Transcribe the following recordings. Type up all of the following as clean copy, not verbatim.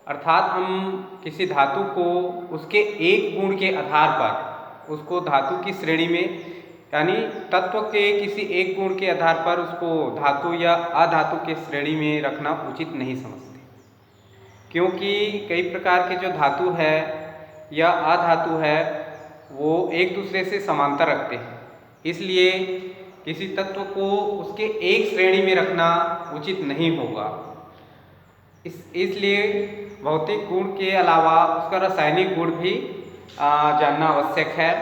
अर्थात हम किसी धातु को उसके एक गुण के आधार पर उसको धातु की श्रेणी में, यानी तत्व के किसी एक गुण के आधार पर उसको धातु या अधातु के श्रेणी में रखना उचित नहीं समझते, क्योंकि कई प्रकार के जो धातु है या अधातु है वो एक दूसरे से समांतर रखते हैं। इसलिए किसी तत्व को उसके एक श्रेणी में रखना उचित नहीं होगा। इसलिए भौतिक गुण के अलावा उसका रासायनिक गुण भी जानना आवश्यक है।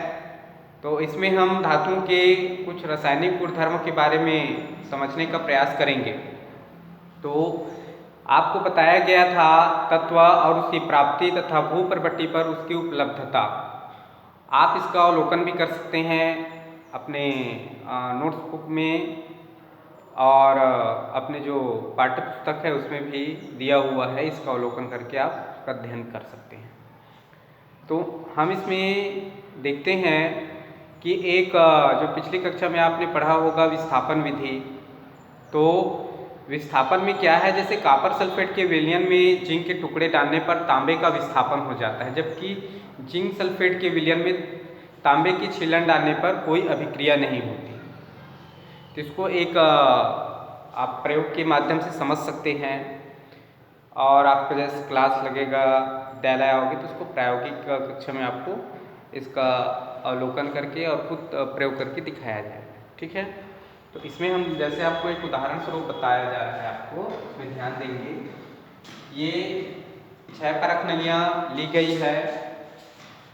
तो इसमें हम धातुओं के कुछ रासायनिक गुणधर्मों के बारे में समझने का प्रयास करेंगे। तो आपको बताया गया था तत्व और उसकी प्राप्ति तथा भूप्रवृत्ति पर उसकी उपलब्धता। आप इसका अवलोकन भी कर सकते हैं अपने नोट्स बुक में, और अपने जो पाठ्य पुस्तक है उसमें भी दिया हुआ है। इसका अवलोकन करके आप उसका अध्ययन कर सकते हैं। तो हम इसमें देखते हैं कि एक जो पिछली कक्षा में आपने पढ़ा होगा विस्थापन विधि। तो विस्थापन में क्या है, जैसे कॉपर सल्फेट के विलयन में जिंक के टुकड़े डालने पर तांबे का विस्थापन हो जाता है, जबकि जिंक सल्फेट के विलयन में तांबे की छीलन डालने पर कोई अभिक्रिया नहीं होती। तो इसको एक आप प्रयोग के माध्यम से समझ सकते हैं, और आपका जैसे क्लास लगेगा, विद्यालय आओगे तो उसको प्रायोगिक कक्षा में आपको इसका अवलोकन करके और खुद प्रयोग करके दिखाया जाएगा। ठीक है, तो इसमें हम जैसे आपको एक उदाहरण स्वरूप बताया जा रहा है, आपको इसमें ध्यान देंगे। ये 6 परख नलियाँ ली गई है।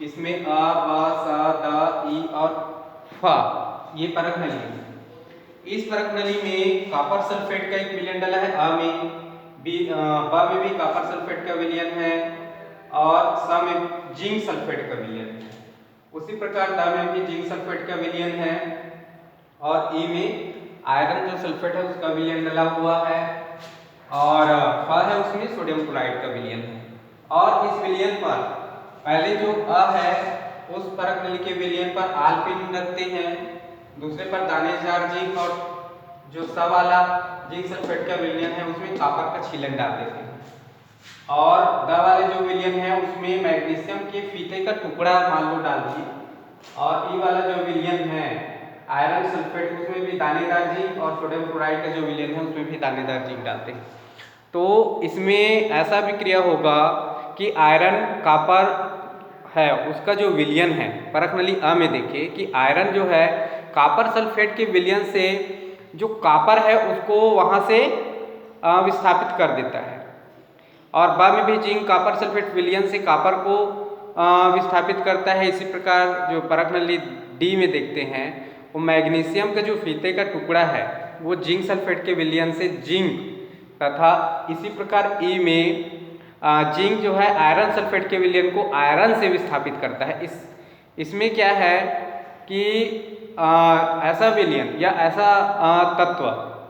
इसमें अ, ब, स, द, ई और फ ये परख नली है। इस परख नली में कॉपर सल्फेट का एक विलयन डाला है, अ में ब में भी कॉपर सल्फेट का विलयन है, और स में जिंक सल्फेट का विलयन है। उसी प्रकार द में भी जिंक सल्फेट का विलयन है, और ई में आयरन जो सल्फेट है उसका विलयन डला हुआ है, और फ है उसमें सोडियम क्लोराइड का विलयन है। और इस विलयन पर पहले जो अ है उस परख नली के विलयन पर आल्फिन रखते हैं, दूसरे पर दानेदार जिंक, और जो स वाला जिंक सल्फेट का विलयन है उसमें कॉपर का छीलन डाल देते हैं, और द वाले जो विलयन है उसमें मैग्नीशियम के फीते का टुकड़ा मान लो डाल दिए, और ई वाला जो विलयन है आयरन सल्फेट उसमें भी दानेदार जिंक, और सोडियम क्लोराइड का जो विलयन है उसमें भी दानेदार जिंक डालते हैं। तो इसमें ऐसा भी क्रिया होगा कि आयरन कॉपर है उसका जो विलयन है, परख नली अ में देखिए कि आयरन जो है कॉपर सल्फेट के विलयन से जो कॉपर है उसको वहाँ से विस्थापित कर देता है, और ब में भी जिंक कॉपर सल्फेट विलयन से कॉपर को विस्थापित करता है। इसी प्रकार जो परख नली डी में देखते हैं, वो मैग्नीशियम का जो फीते का टुकड़ा है वो जिंक सल्फेट के विलयन से जिंक, तथा इसी प्रकार ई में जिंक जो है आयरन सल्फेट के विलयन को आयरन से विस्थापित करता है। इसमें क्या है कि ऐसा विलयन या ऐसा तत्व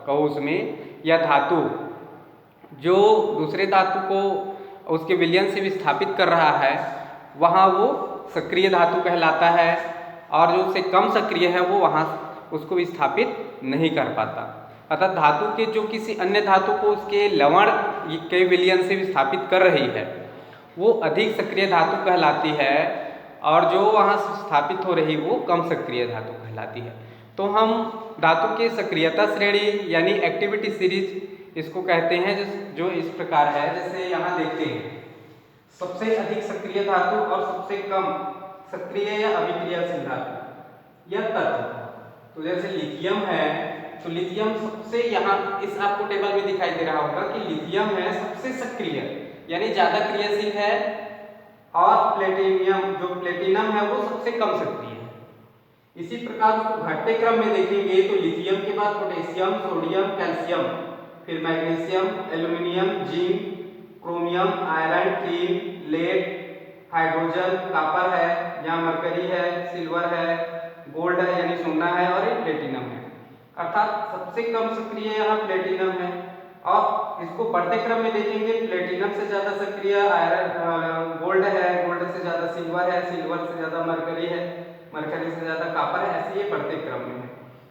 कहो उसमें या धातु जो दूसरे धातु को उसके विलयन से विस्थापित कर रहा है, वहाँ वो सक्रिय धातु कहलाता है, और जो उससे कम सक्रिय है वो वहाँ उसको विस्थापित नहीं कर पाता। अतः धातु के जो किसी अन्य धातु को उसके लवण के विलयन से विस्थापित कर रही है वो अधिक सक्रिय धातु कहलाती है, और जो वहाँ स्थापित हो रही वो कम सक्रिय धातु कहलाती है। तो हम धातु के सक्रियता श्रेणी यानी एक्टिविटी सीरीज इसको कहते हैं, जो इस प्रकार है। जैसे यहाँ देखते हैं सबसे अधिक सक्रिय धातु और सबसे कम सक्रिय या अभिक्रियाशील धातु या तत्व। तो जैसे लिथियम है, तो लिथियम सबसे, यहाँ इस आपको टेबल में दिखाई दे रहा होगा कि लिथियम है सबसे सक्रिय यानी ज्यादा क्रियाशील है, और प्लेटिनियम जो प्लेटिनम है वो सबसे कम सक्रिय है। इसी प्रकार उसको घटते क्रम में देखेंगे तो लिथियम के बाद पोटेशियम, सोडियम, कैल्शियम, फिर magnesium, aluminium, zinc, chromium, iron, tin, lead, hydrogen, copper है, यहाँ मरकरी है, सिल्वर है, गोल्ड है यानी सोना है, और एक प्लेटिनम है। अर्थात सबसे कम सक्रिय यहाँ प्लेटिनम है। और इसको बढ़ते क्रम में देखेंगे, प्लेटिनम से ज्यादा सक्रिय आयरन गोल्ड है, गोल्ड से ज्यादा सिल्वर है, सिल्वर से ज्यादा मरकरी है, मरकरी से ज्यादा कॉपर है, ऐसे ये बढ़ते क्रम में है।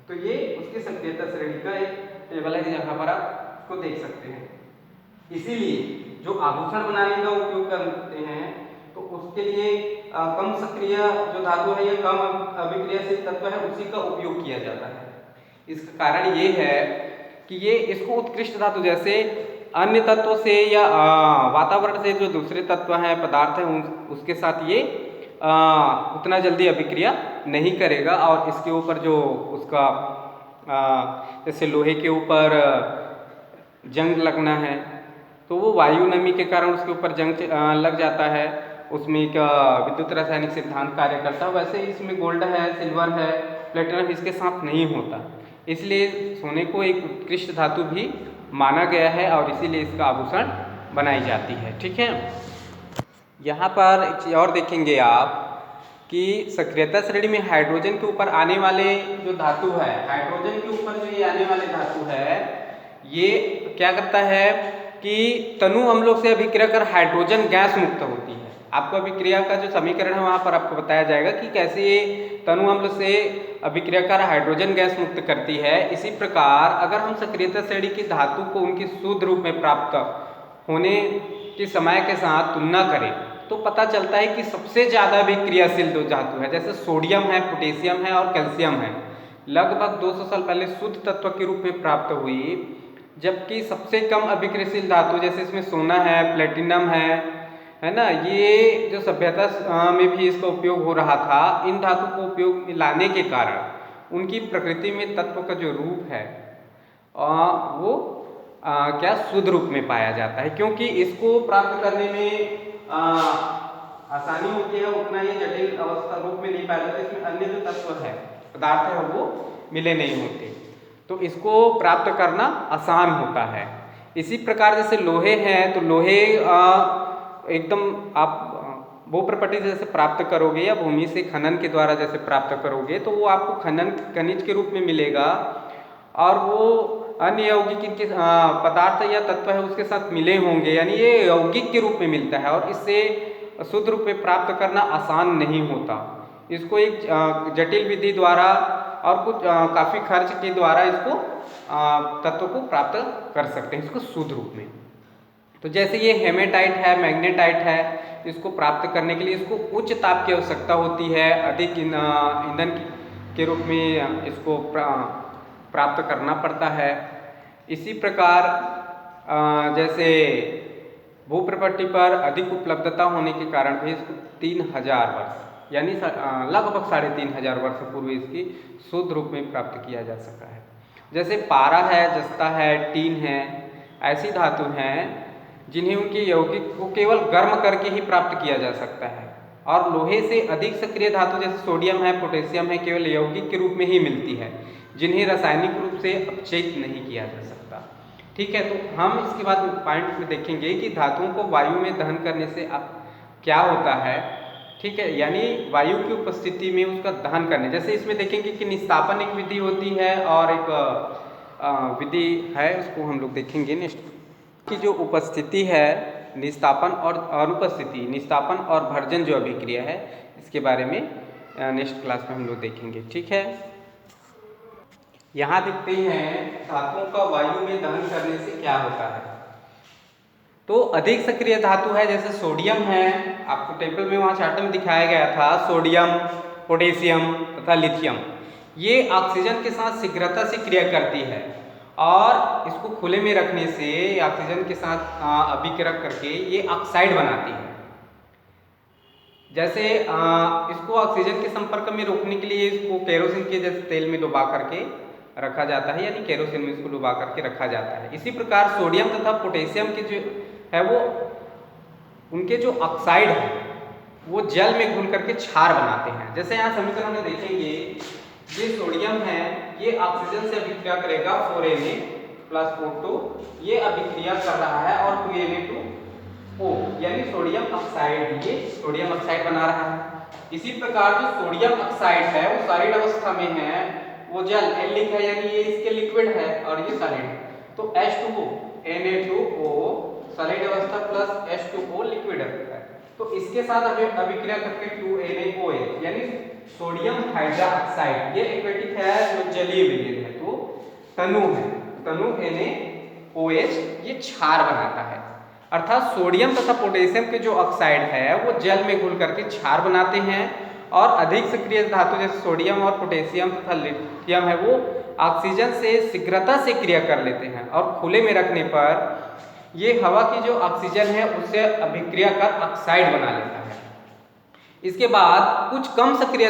तो ये उसकी सक्रियता श्रेणी का एक टेबल है, जहाँ पर आप उसको देख सकते हैं। इसीलिए जो आभूषण बनाने का उपयोग करते हैं तो उसके लिए कम सक्रिय जो धातु है, ये कम अभिक्रियाशील तत्व है, उसी का उपयोग किया जाता है। इसका कारण ये है कि ये इसको उत्कृष्ट धातु जैसे अन्य तत्वों से या वातावरण से जो दूसरे तत्व हैं, पदार्थ हैं, उसके साथ ये उतना जल्दी अभिक्रिया नहीं करेगा। और इसके ऊपर जो उसका जैसे लोहे के ऊपर जंग लगना है तो वो वायु नमी के कारण उसके ऊपर जंग लग जाता है, उसमें एक विद्युत रासायनिक सिद्धांत कार्य करता है। वैसे इसमें गोल्ड है, सिल्वर है, प्लेटिनम इसके साथ नहीं होता, इसलिए सोने को एक उत्कृष्ट धातु भी माना गया है और इसीलिए इसका आभूषण बनाई जाती है। ठीक है, यहाँ पर एक चीज़ और देखेंगे आप कि सक्रियता श्रेणी में हाइड्रोजन के ऊपर आने वाले जो धातु है, हाइड्रोजन के ऊपर जो ये आने वाले धातु है, ये क्या करता है कि तनु अम्लों से अभिक्रिया कर हाइड्रोजन गैस मुक्त होती है। आपको अभिक्रिया का जो समीकरण है वहाँ पर आपको बताया जाएगा कि कैसे ये तनु अम्ल से अभिक्रिया कर हाइड्रोजन गैस मुक्त करती है। इसी प्रकार अगर हम सक्रियता श्रेणी की धातु को उनकी शुद्ध रूप में प्राप्त होने के समय के साथ तुलना करें तो पता चलता है कि सबसे ज़्यादा अभिक्रियाशील दो धातु है, जैसे सोडियम है, पोटेशियम है और कैल्शियम है, लगभग 200 साल पहले शुद्ध तत्व के रूप में प्राप्त हुई। जबकि सबसे कम अभिक्रियाशील धातु जैसे इसमें सोना है, प्लेटिनम है ना, ये जो सभ्यता में भी इसका उपयोग हो रहा था, इन धातु को उपयोग में लाने के कारण उनकी प्रकृति में तत्व का जो रूप है वो क्या शुद्ध रूप में पाया जाता है। क्योंकि इसको प्राप्त करने में आसानी होती है, उतना ये जटिल अवस्था रूप में नहीं पाया जाता, इसमें अन्य जो तत्व है, पदार्थ है, वो मिले नहीं होते, तो इसको प्राप्त करना आसान होता है। इसी प्रकार जैसे लोहे हैं तो लोहे एकदम आप भूप्रपटि जैसे प्राप्त करोगे या भूमि से खनन के द्वारा जैसे प्राप्त करोगे तो वो आपको खनन खनिज के रूप में मिलेगा और वो अन्य यौगिक इनके पदार्थ या तत्व है उसके साथ मिले होंगे, यानी ये यौगिक के रूप में मिलता है और इससे शुद्ध रूप में प्राप्त करना आसान नहीं होता। इसको एक जटिल विधि द्वारा और कुछ काफ़ी खर्च के द्वारा इसको तत्व को प्राप्त कर सकते हैं इसको शुद्ध रूप में। तो जैसे ये हेमेटाइट है, मैग्नेटाइट है, इसको प्राप्त करने के लिए इसको उच्च ताप की आवश्यकता होती है, अधिक ईंधन के रूप में इसको प्राप्त करना पड़ता है। इसी प्रकार जैसे भूप्रपट्टी पर अधिक उपलब्धता होने के कारण भी इसको 3000 वर्ष यानी लगभग 3500 वर्ष पूर्व इसकी शुद्ध रूप में प्राप्त किया जा सका है। जैसे पारा है, जस्ता है, टीन है, ऐसी धातु हैं जिन्हें उनके यौगिक को केवल गर्म करके ही प्राप्त किया जा सकता है और लोहे से अधिक सक्रिय धातु जैसे सोडियम है, पोटेशियम है, केवल यौगिक के रूप में ही मिलती है, जिन्हें रासायनिक रूप से अपचयित नहीं किया जा सकता। ठीक है, तो हम इसके बाद पॉइंट में देखेंगे कि धातुओं को वायु में दहन करने से अब क्या होता है। ठीक है, यानी वायु की उपस्थिति में उसका दहन करने, जैसे इसमें देखेंगे कि निस्तापन एक विधि होती है और एक विधि है, उसको हम लोग देखेंगे नेक्स्ट की जो उपस्थिति है, निस्तापन और अनुपस्थिति, निस्तापन और भर्जन जो अभिक्रिया है, इसके बारे में नेक्स्ट क्लास में हम लोग देखेंगे। ठीक है, यहाँ देखते हैं धातुओं का वायु में दहन करने से क्या होता है। तो अधिक सक्रिय धातु है जैसे सोडियम है, आपको टेबल में वहाँ चार्ट में दिखाया गया था, सोडियम, पोटेशियम तथा लिथियम, ये ऑक्सीजन के साथ शीघ्रता से क्रिया करती है और इसको खुले में रखने से ऑक्सीजन के साथ अभिक्रिया करके ये ऑक्साइड बनाती है। जैसे इसको ऑक्सीजन के संपर्क में रोकने के लिए इसको केरोसिन के जैसे तेल में डुबा करके रखा जाता है, यानी केरोसिन में इसको डुबा करके रखा जाता है। इसी प्रकार सोडियम तथा पोटेशियम के जो है वो उनके जो ऑक्साइड है वो जल में घुल करके क्षार बनाते हैं। जैसे यहाँ समीकरण में देखेंगे, ये सोडियम है, ये ऑक्सीजन से अभिक्रिया करेगा 4Na + O2, ये अभिक्रिया कर रहा है और 2Na2O, यानी सोडियम ऑक्साइड, ये सोडियम ऑक्साइड बना रहा है। इसी प्रकार जो सोडियम ऑक्साइड है वो सॉलिड अवस्था में है, वो जल एलिक है, यानी ये इसके लिक्विड है और ये सॉलिड, तो H2O Na2O सॉलिड अवस्था प्लस H2O लिक्विड है, तो इसके साथ अभिक्रिया करके 2NaOH यानी सोडियम हाइड्रोक्साइड, ये एक्वेटिक है जो जलीय विलयन है, तो तनु है, तनु NaOH ये क्षार बनाता है। अर्थात सोडियम तथा पोटेशियम के जो ऑक्साइड है वो जल में घुल करके क्षार बनाते हैं, और अधिक सक्रिय धातु जैसे सोडियम और पोटेशियम तथा लिथियम है वो ऑक्सीजन से शीघ्रता से क्रिया कर लेते हैं, और खुले में रखने पर ये हवा की जो ऑक्सीजन है उससे अभिक्रिया कर ऑक्साइड बना लेता है। इसके बाद कुछ कम सक्रिय